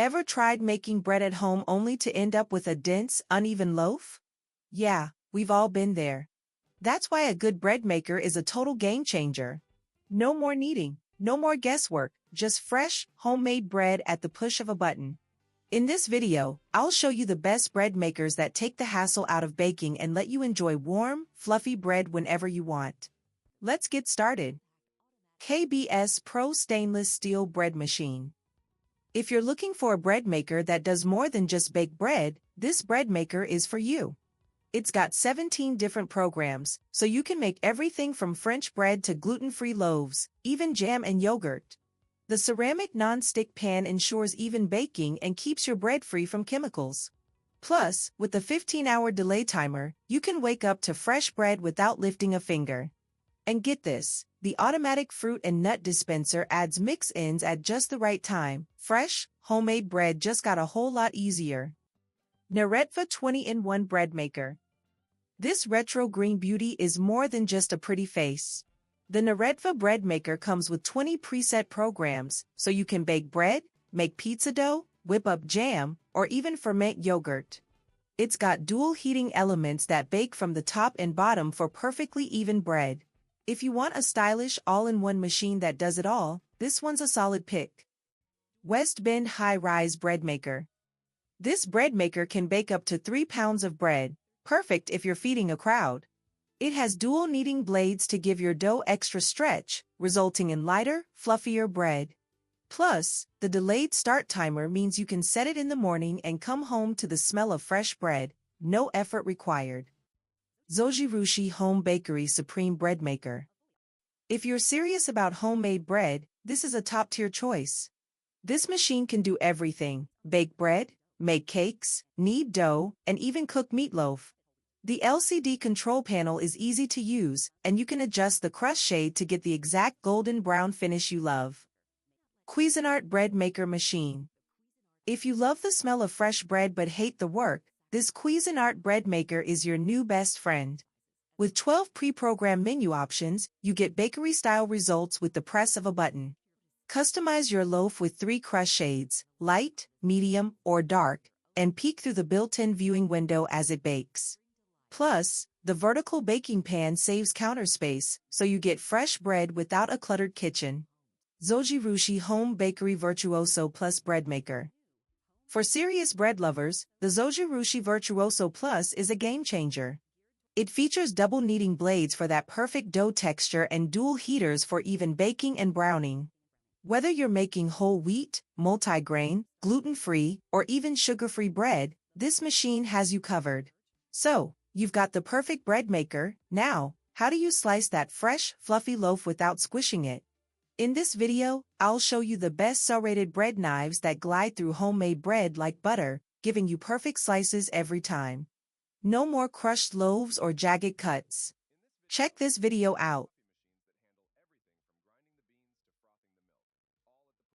Ever tried making bread at home only to end up with a dense, uneven loaf? Yeah, we've all been there. That's why a good bread maker is a total game changer. No more kneading, no more guesswork, just fresh, homemade bread at the push of a button. In this video, I'll show you the best bread makers that take the hassle out of baking and let you enjoy warm, fluffy bread whenever you want. Let's get started. KBS Pro Stainless Steel Bread Machine. If you're looking for a bread maker that does more than just bake bread, this bread maker is for you. It's got 17 different programs, so you can make everything from French bread to gluten-free loaves, even jam and yogurt. The ceramic non-stick pan ensures even baking and keeps your bread free from chemicals. Plus, with the 15-hour delay timer, you can wake up to fresh bread without lifting a finger. And get this, the automatic fruit and nut dispenser adds mix-ins at just the right time. Fresh, homemade bread just got a whole lot easier. Neretva 20-in-1 Bread Maker. This retro green beauty is more than just a pretty face. The Neretva Bread Maker comes with 20 preset programs, so you can bake bread, make pizza dough, whip up jam, or even ferment yogurt. It's got dual heating elements that bake from the top and bottom for perfectly even bread. If you want a stylish all-in-one machine that does it all, this one's a solid pick. West Bend High-Rise Bread Maker. This bread maker can bake up to 3 pounds of bread, perfect if you're feeding a crowd. It has dual kneading blades to give your dough extra stretch, resulting in lighter, fluffier bread. Plus, the delayed start timer means you can set it in the morning and come home to the smell of fresh bread, no effort required. Zojirushi Home Bakery Supreme Bread Maker. If you're serious about homemade bread, this is a top-tier choice. This machine can do everything: bake bread, make cakes, knead dough, and even cook meatloaf. The LCD control panel is easy to use, and you can adjust the crush shade to get the exact golden brown finish you love. Cuisinart Bread Maker Machine. If you love the smell of fresh bread but hate the work, this Cuisinart Bread Maker is your new best friend. With 12 pre-programmed menu options, you get bakery-style results with the press of a button. Customize your loaf with 3 crush shades, light, medium, or dark, and peek through the built-in viewing window as it bakes. Plus, the vertical baking pan saves counter space, so you get fresh bread without a cluttered kitchen. Zojirushi Home Bakery Virtuoso Plus Bread Maker. For serious bread lovers, the Zojirushi Virtuoso Plus is a game changer. It features double kneading blades for that perfect dough texture and dual heaters for even baking and browning. Whether you're making whole wheat, multigrain, gluten-free, or even sugar-free bread, this machine has you covered. So, you've got the perfect bread maker. Now, how do you slice that fresh, fluffy loaf without squishing it? In this video, I'll show you the best serrated bread knives that glide through homemade bread like butter, giving you perfect slices every time. No more crushed loaves or jagged cuts. Check this video out.